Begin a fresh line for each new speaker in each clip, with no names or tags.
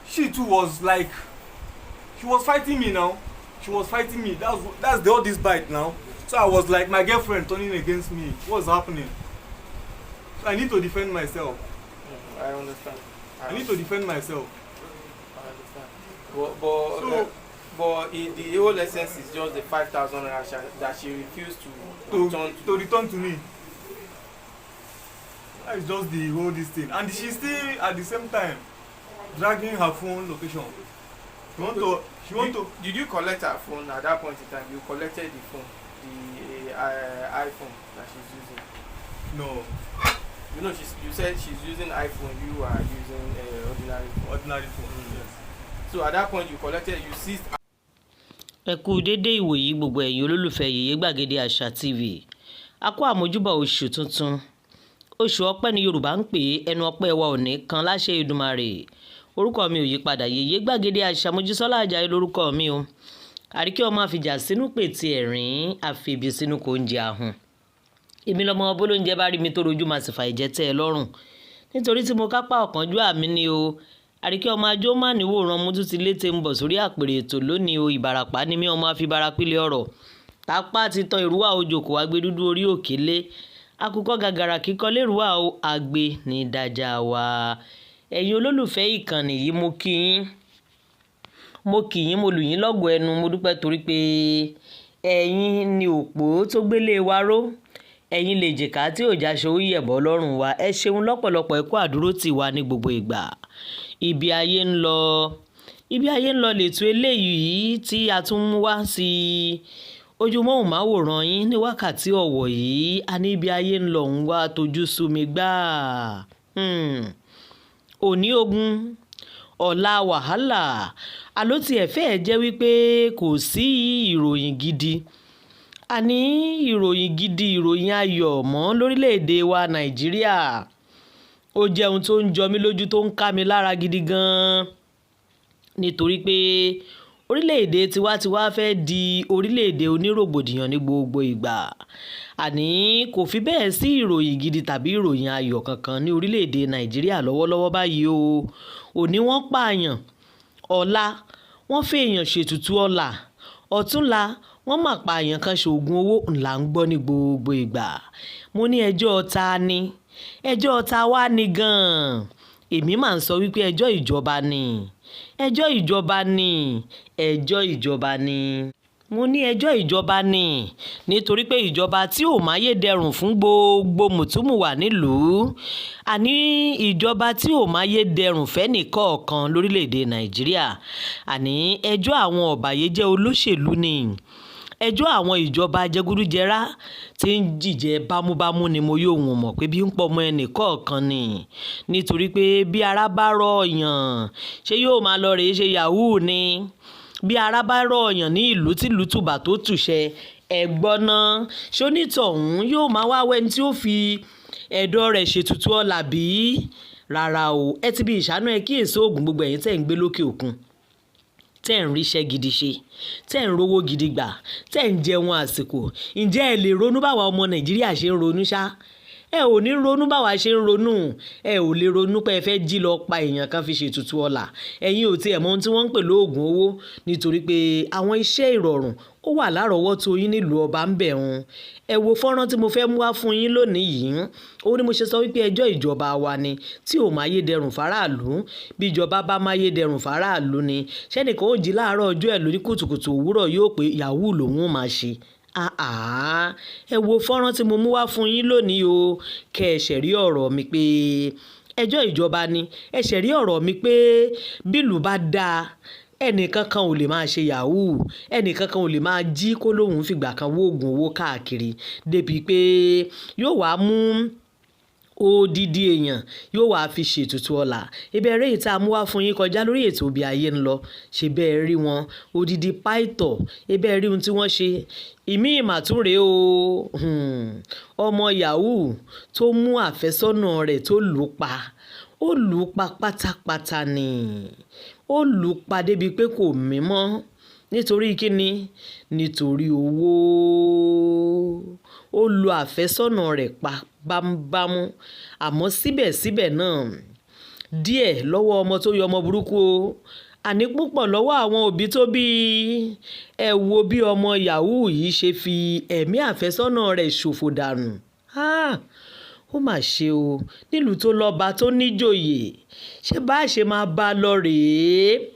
she too was like, she was fighting me now. She was fighting me. That's all this bite now. So I was like, my girlfriend turning against me. What's happening? So I need to defend myself.
I understand.
I need to defend myself.
I understand. But the whole essence is just the 5,000 that she refused to
return to me. That is just the whole this thing. And she's still at the same time dragging her phone location. She want to. Did
you collect her phone at that point in time? You collected the phone, the iPhone that she's using.
No.
You know, you said she's using iPhone. You are using ordinary phone.
Ordinary phone. Yes.
So at that point, you collected. You seized.
Ẹ kú dédé ìwòyí gbogbo ẹ̀yin olólùfẹ́ Yèyé Gbàgede Àṣà TV. A kú àmójúbà oṣù tuntun. Oṣù ọpẹ́ ni Yorùbá ń pè é, ẹnu ọpẹ́ wa ò ní kan láṣẹ Èdùmàrè. Orúkọ mi ò yí padà, Yèyé Gbàgede Àṣà Mojísọ́lá Àjàyí lórúkọ mi o. Àríkẹ́ ọmọ àfìjà sínú pètè ẹ̀rín, àfèbí sínú kò ń jẹ ahun. Èmi lọmọ bólóúnjẹ bá rí mi tó rojú máa sì fà ìjẹ́ tẹ́ ẹ lọ́rùn. Nítorí tí mo kápá ọ̀kánjúwà mi ni o. Àríkẹ́ ọmọ ajó má níwòrán mú tún ti létè ń bọ̀ sórí àpèrè ètò lónìí o. Ìbàràpá ni mí ọmọ àfibarapílẹ̀ ọ̀rọ̀. Tápá ti tan ìrúwà òjòkó agbẹdúdú orí òkèlé. Akùkọ gàgàrà kíkọ lérúwà o àgbè ní ìdájà wa. Ẹ̀yin olólùfẹ́ ìkànnì yìí mo kí yín. Mo kí yín, mo lù yín lọ́gọ̀ ẹnu, mo dúpẹ́ torí pé ẹ̀yin ni òpó tó gbélé wa ró. Ẹ̀yin lè jìkà tí ò jáṣe ó yẹ̀bọ́ lọ́rùn wa. Ẹ ṣeun lọ́pọ̀lọpọ̀ ẹ kú àdúró tì wá ní gbogbo ìgbà. Ibi ayé ń lọ lètò eléyìí tí a tún mú wá sí ojú móhùnmáwòrán yín ní wákàtí ọ̀wọ̀ yìí. A ní ibi ayé ń lọ ń wá tójú sú mi gbà. Òní ogun, ọ̀la wàhálà. Àló tiẹ̀ fẹ́ẹ̀ jẹ́ wípé kò sí ìròyìn gidi. A ní ìròyìn gidi, ìròyìn ayọ̀ mọ́ lórílẹ̀‐èdè wa Nàìjíríà. Ó jẹ́ ohun tó ń jọ mí lójú tó ń ká mi lára gidi gan-an. Nítorí pé orílẹ̀‐èdè tiwa fẹ́ di orílẹ̀‐èdè onírògbòdìyàn ní gbogbo ìgbà. Àní kò fi bẹ́ẹ̀ sí ìròyìn gidi tàbí ìròyìn ayọ̀ kankan ní orílẹ̀‐èdè Nàìjíríà lọ́wọ́lọ́wọ́ báyìí o. Òní wọ́n pààyàn, ọ̀la wọ́n fèèyàn ṣètùtù ọlà, ọ̀túnla wọ́n mà pààyàn kan ṣoògùn owó ńlá ń gbọ́ ní gbogbo ìgbà. Mo ní ẹjọ́ ta ni? Ẹjọ́ ta wá ní gan-an. Èmi máa ń sọ wípé ẹjọ́ ìjọba ni. Ẹjọ́ ìjọba ni. Ẹjọ́ ìjọba ni. Mo ní ẹjọ́ ìjọba ni. Nítorí pé ìjọba tí ò máyédẹrùn fún gbogbo mùtúmùwà nílùú. Àní ìjọba tí ò máyédẹrùn fẹ́nìkọ̀ọ̀kan lórílẹ̀‐èdè Nàìjíríà. Àní ẹjọ́ àwọn ọ̀bàyéjẹ́ olóṣèlú ni. Ẹjọ́ àwọn ìjọba jẹgúdújẹrá tí ń jìjẹ bámúbámú ni mo yóò wọ̀n mọ̀ pé bí ń pọ̀ mọ́ ẹnì kọ̀ọ̀kan ni. Nítorí pé bí ara bá rọ ọ̀yàn, ṣé yóò máa lọ rèé ṣe yahoo ni? Bí ara bá rọ ọ̀yàn ní ìlú tí ìlú tùbà tó tùṣẹ, ẹ̀gbọ́n náà ṣónítọ̀hún yóò máa wá wẹ́ni tí ó fi ẹ̀dọ̀ rẹ̀ ṣètùtù ọlà bí? Rárá o, ẹ ti bí ìṣáná ẹ kíyèsí oògùn gbogbo ẹ̀yin tẹ́ ń gbé lókè òkun. Tẹ́ ń ríṣẹ́ gidi ṣe, tẹ́ ń rówó gidi gbà, tẹ́ ń jẹun àsìkò. Ǹjẹ́ ẹ lè ronú báwa ọmọ Nàìjíríà ṣe ń ronú ṣá? Ẹ ò ní ronú báwa ṣe ń ronú. Ẹ ò lè ronú pé ẹ fẹ́ jí lọ pa èèyàn kan fi ṣètùtù ọlà. Ẹ̀yin ò tiẹ̀ mọ ohun tí wọ́n ń pè lóògùn owó. Nítorí pé àwọn iṣẹ́ ìrọ̀rùn ó wà lárọ̀ọ́wọ́tó yín nílùú ọba ń bẹ̀ wọn. Ẹ wo fọ́nrán tí mo fẹ́ mú wá fún yín lónìí yìí. Ó ní mo ṣe sọ wípé ẹjọ́ ìjọba wa ni tí ò máyédẹrùn fáráàlú. Bí ìjọba bá máyédẹrùn fáráàlú ni, ṣẹ́nìkan ó jí láàárọ̀ ọjọ́ ẹ̀ lórí kùtùkùtù òwúrọ̀ yóò pé yahoo lòun ó máa ṣe. Ẹ wo fọ́nrán tí mo mú wá fún yín lónìí o. Kẹ́ ẹ ṣẹ̀rí ọ̀rọ̀ mi pé ẹjọ́ ìjọba ni. Ẹ ṣẹ̀rí ọ̀rọ̀ mi pé bílù bá dáa, ẹnìkankan ò lè máa ṣe yahoo. Ẹnìkankan ò lè máa jí kó lóun fìgbà kan wóògùn owó káàkiri. Débi pé yóò wá mú odidi èèyàn yóò wá fi ṣètùtù ọlà. Ìbẹ̀rẹ̀ ìta mú wá fún yín kọjá lórí ètò Ibi Ayé ń Lọ. Ṣé bẹ́ẹ̀ rí wọn? Odidi páìtọ̀. Ìbẹ̀rẹ̀ rí ohun tí wọ́n ṣe. Ìmí ìmàtúrè o. Ọmọ yahoo tó mú àfẹ́sọ́nà rẹ̀ tó lù pa. Ó lù pa pátápátá ni. Ó lù pa débi pé kò mí mọ́. Nítorí kíni? Nítorí owó. Ó lu àfẹ́sọ́nà rẹ̀ pa bámúbámú. Àmọ́ síbẹ̀síbẹ̀ náà díẹ̀ lọ́wọ́ ọmọ tó yọ ọmọ burúkú o àní púpọ̀ lọ́wọ́ àwọn òbí tó bí ẹ wo bí ọmọ yahoo yìí ṣe fi ẹ̀mí àfẹ́sọ́nà rẹ̀ ṣòfò dànù. Ó mà ṣe o nílùú tó lọ́ba tó níjòyè ṣé bá a ṣe máa bá a lọ rèé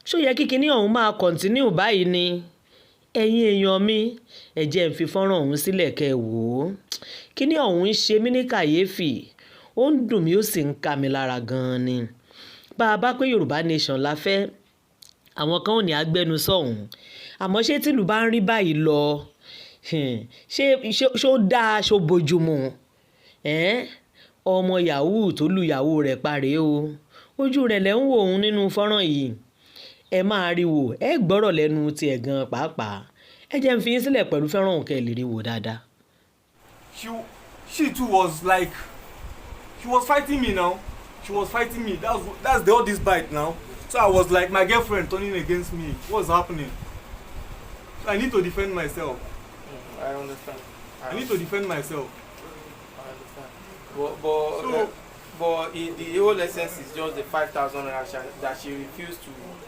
ṣó yẹ kí kinní ọ̀hún máa kọ̀ǹtínú báyìí ni ẹ̀yin èèyàn mi ẹ jẹ́ n fi fọ́nrán ọ̀hún sílẹ̀ kẹ́ ẹ wò ó kinní ọ̀hún ń ṣe mí ní kàyéfì ó ń dùn mí ó sì ń ka mi lára gan-an ni bá a bá pé Yorùbá nation la fẹ́ àwọn kan ò ní agbẹnusọ ọ̀hún àmọ́ ṣé tìlú bá ń rí báyìí lọ ṣó dáa ṣó bójúmu ọmọ yahoo tó lu yahoo rẹ̀ parẹ́ o ojú rẹ̀ lẹ́ ń wò ó nínú fọ́nrán yìí ẹ máa rí wò ẹ gbọ́rọ̀ lẹ́nu tiẹ̀ gan pàápàá ẹ jẹ́ n fi yín sílẹ̀ pẹ̀lú fẹ́ràn òun kẹ́ ẹ lè rí wò dáadáa.
She too was like, she was fighting me now. She was fighting me. That's all this bite now. So I was like, my girlfriend turning against me. What's happening? So I need to defend myself.
I understand.
I need to defend myself.
I understand. But the whole essence is just the 5,000 that she refused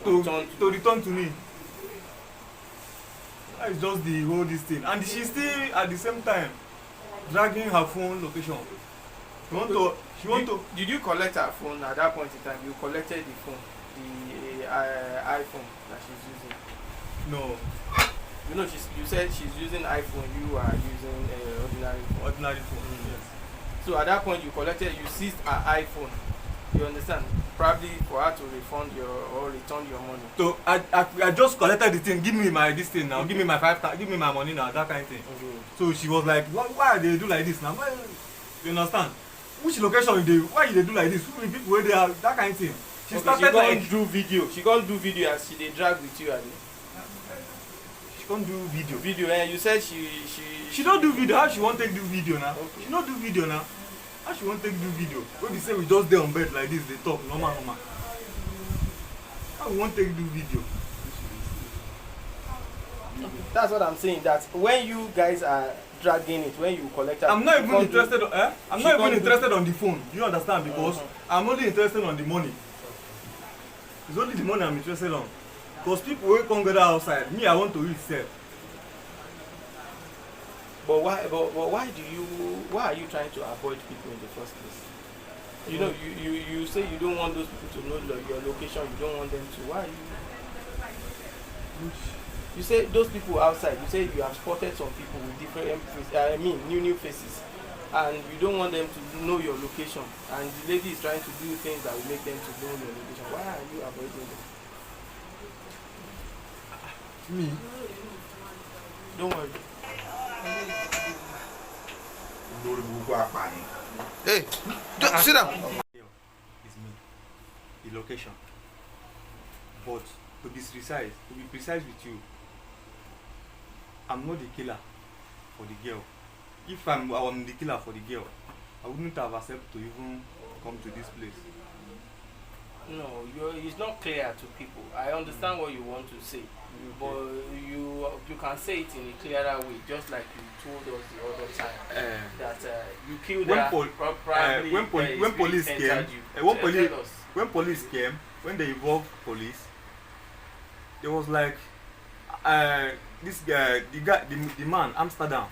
to
return to me. That is just the whole this thing. And she's still at the same time dragging her phone location. She want to.
Did you collect her phone at that point in time? You collected the phone, the iPhone that she's using.
No.
You know, you said she's using iPhone. You are using ordinary phone.
Ordinary phone. Yes.
So at that point, you seized her iPhone. You understand? Probably for her to refund or return your money.
So I just collected the thing. Give me my this thing now. Give me my 5,000. Give me my money now. That kind of thing.
Okay.
So she was like, why they do like this now? You understand? Which location they? Why they do like this? Who the people where they are? That kind of thing. She started like
do video. She can't do video as she they drag with you.
She can't do video.
Video. And you said she
don't do video. How she won't take do video now?
Okay.
She don't do video now. How she won't take do video? When they say we just there on bed like this, they talk normal. How we won't take do video?
That's what I'm saying. That when you guys are dragging it, when you collect her,
I'm not even interested. I'm not even interested on the phone. You understand? Because I'm only interested on the money. It's only the money I'm interested on. Because people will come gather outside. Me, I want to eat self.
But why are you trying to avoid people in the first place? You know, you say you don't want those people to know your location. You don't want them to. Why are you? You say those people outside. You say you have spotted some people with different new faces, and you don't want them to know your location. And the lady is trying to do things that will make them to know your location. Why are you avoiding them?
Me?
Don't worry.
Hey, sit down.
It's me. The location. But to be precise with you, I'm not the killer for the girl. If I am the killer for the girl, I wouldn't have accepted to even come to this place.
No, it's not clear to people. I understand what you want to say, but you can say it in a clearer way, just like you told us the other time that you killed her.
When police came, when they involved police, there was like this guy, the man Amsterdam,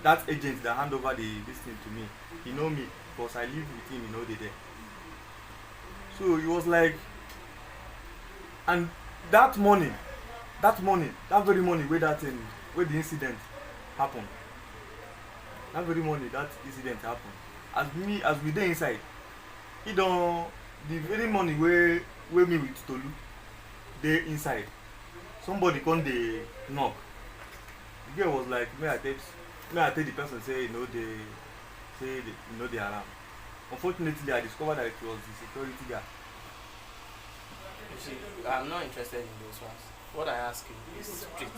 that agent that hand over this thing to me. He know me because I live with him. He know they there. So he was like, and that very morning where where the incident happened, that very morning that incident happened, as we there inside, the very morning where me with Tolu, they inside, somebody come they knock. The girl was like, may I tell the person say they alarm. Unfortunately, I discovered that it was the security guard.
You see, I'm not interested in those ones. What I ask you is straight.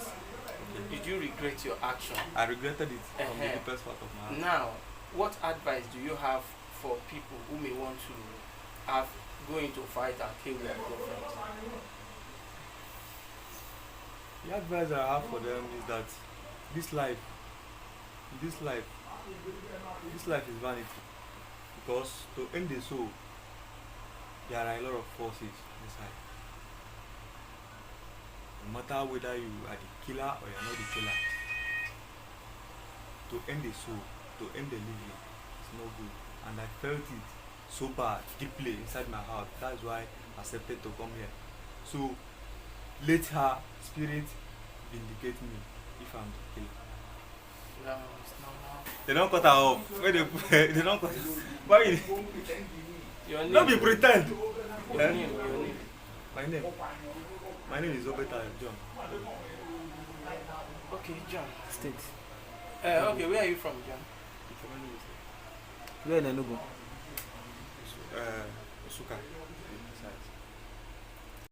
Did you regret your action?
I regretted it from the deepest part of my heart.
Now, what advice do you have for people who may want to go into a fight and kill their girlfriend?
The advice I have for them is that this life is vanity. Because to end the soul, there are a lot of forces inside. No matter whether you are the killer or you are not the killer, to end the soul, to end the living, it's not good. And I felt it so bad, deeply inside my heart. That's why I accepted to come here. So let her spirit vindicate me if I'm the killer.
No, it's not now.
They don't cut her off. When they don't cut her. Why?
Your name.
Not be pretend.
Your
Eh?
name. Your name.
My name. My name is Obeta John.
Okay, John. State. Okay, where are you from, John? Where in Enugu?
Suka.